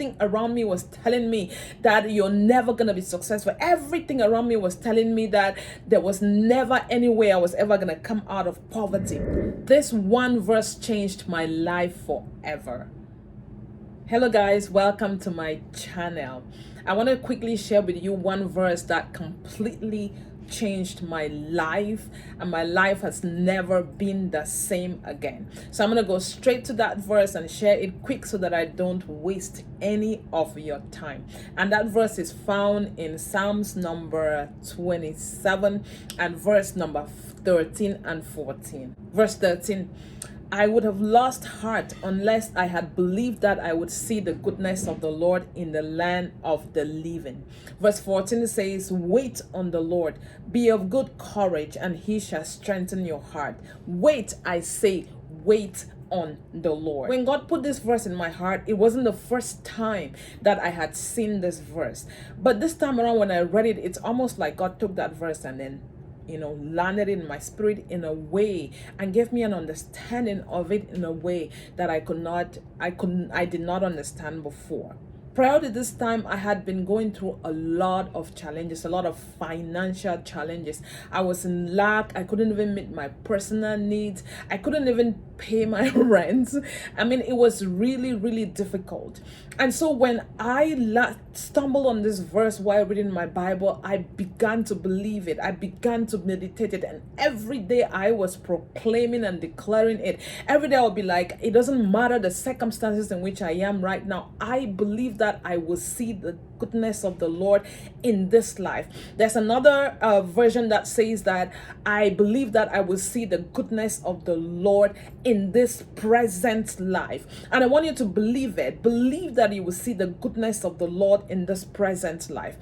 Everything around me was telling me that you're never going to be successful. Everything around me was telling me that there was never any way I was ever going to come out of poverty. This one verse changed my life forever. Hello guys, welcome to my channel. I want to quickly share with you one verse that completely changed my life, and my life has never been the same again. So I'm going to go straight to that verse and share it quick so that I don't waste any of your time. And that verse is found in Psalms number 27 and verse number 13 and 14. Verse 13: I would have lost heart unless I had believed that I would see the goodness of the Lord in the land of the living. Verse 14 says, wait on the Lord, be of good courage, and he shall strengthen your heart. Wait, I say, wait on the Lord. When God put this verse in my heart, it wasn't the first time that I had seen this verse. But this time around when I read it, it's almost like God took that verse and then landed in my spirit in a way and gave me an understanding of it in a way that I did not understand before. Prior to this time, I had been going through a lot of challenges, a lot of financial challenges. I was in lack. I couldn't even meet my personal needs. I couldn't even pay my rent. I mean, it was really, really difficult. And so when I stumbled on this verse while reading my Bible, I began to believe it. I began to meditate it. And every day I was proclaiming and declaring it. Every day I would be like, it doesn't matter the circumstances in which I am right now. I believe that I will see the goodness of the Lord in this life. There's another version that says that I believe that I will see the goodness of the Lord in this present life. And I want you to believe it. Believe that you will see the goodness of the Lord in this present life.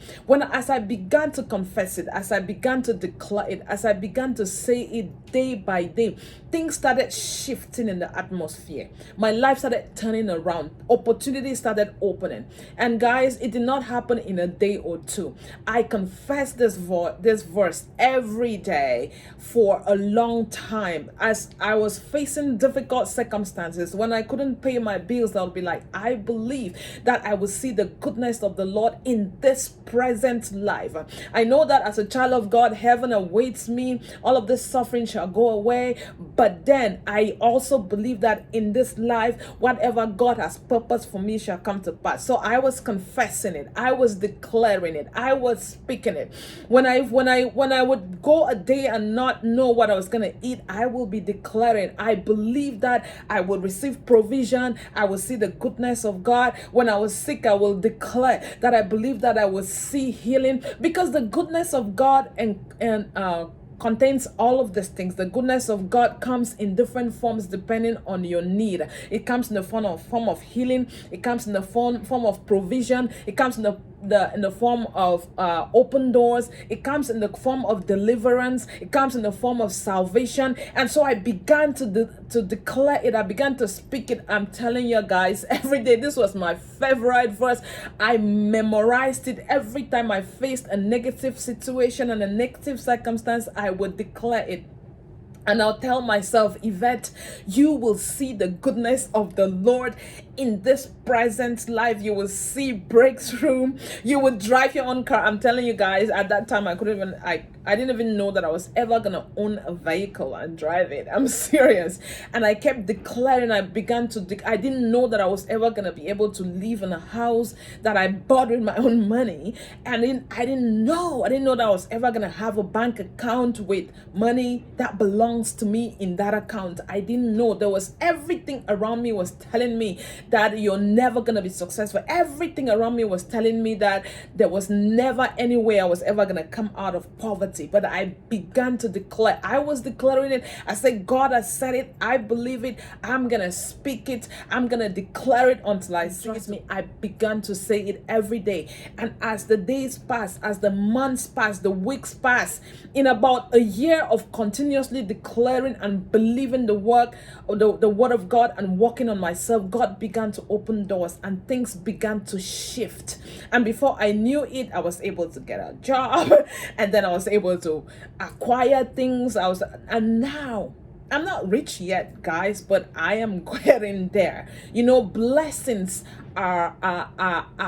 As I began to confess it, as I began to declare it, as I began to say it day by day, things started shifting in the atmosphere. My life started turning around. Opportunities started opening. And guys, it did not happen in a day or two. I confess this verse every day for a long time. As I was facing difficult circumstances, when I couldn't pay my bills, I would be like, I believe that I will see the goodness of the Lord in this present life. I know that as a child of God, heaven awaits me. All of this suffering shall go away. But then I also believe that in this life, whatever God has purposed for me shall come to pass. So I was confessing it. I was declaring it. I was speaking it. When I would go a day and not know what I was going to eat, I will be declaring. I believe that I will receive provision. I will see the goodness of God. When I was sick, I will declare that I believe that I will see healing, because the goodness of God contains all of these things. The goodness of God comes in different forms depending on your need. It comes in the form of healing. It comes in the form of provision. It comes in the form of open doors. It comes in the form of deliverance. It comes in the form of salvation. And so I began to declare it. I began to speak it. I'm telling you guys, every day, this was my favorite verse. I memorized it. Every time I faced a negative situation and a negative circumstance, I would declare it. And I'll tell myself, Yvette, you will see the goodness of the Lord in this present life. You will see breakthrough. You will drive your own car. I'm telling you guys, at that time, I didn't even know that I was ever going to own a vehicle and drive it. I'm serious. And I kept declaring. I didn't know that I was ever going to be able to live in a house that I bought with my own money. And I didn't know that I was ever going to have a bank account with money that belongs to me in that account. I didn't know. There was everything around me was telling me that you're never going to be successful. Everything around me was telling me that there was never any way I was ever going to come out of poverty. But I began to declare. I was declaring it. I said, God has said it. I believe it. I'm going to speak it. I'm going to declare it until I see it. Me, I began to say it every day. And as the days pass, as the months pass, the weeks pass, in about a year of continuously declaring and believing the word of God and working on myself, God began to open doors and things began to shift. And before I knew it, I was able to get a job, and then I was able to acquire things. And now I'm not rich yet, guys, but I am getting there. You know, blessings are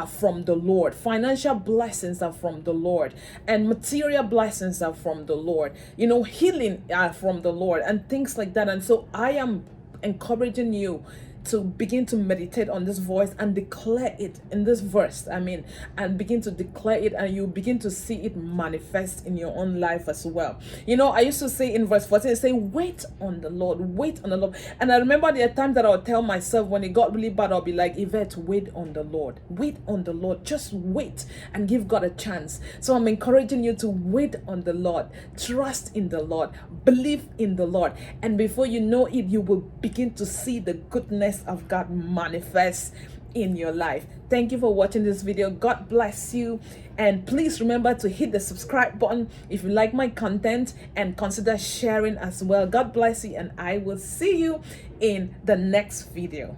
from the Lord. Financial blessings are from the Lord, and material blessings are from the Lord. You know, healing are from the Lord, and things like that. And so I am encouraging you to begin to meditate on this voice and declare it in this verse. And begin to declare it, and you begin to see it manifest in your own life as well. You know, I used to say in verse 14, say, wait on the Lord, wait on the Lord. And I remember there are times that I would tell myself when it got really bad, I'll be like, Yvette, wait on the Lord, wait on the Lord, just wait and give God a chance. So I'm encouraging you to wait on the Lord, trust in the Lord, believe in the Lord, and before you know it, you will begin to see the goodness of God manifest in your life. Thank you for watching this video. God bless you, and please remember to hit the subscribe button if you like my content, and consider sharing as well. God bless you, and I will see you in the next video.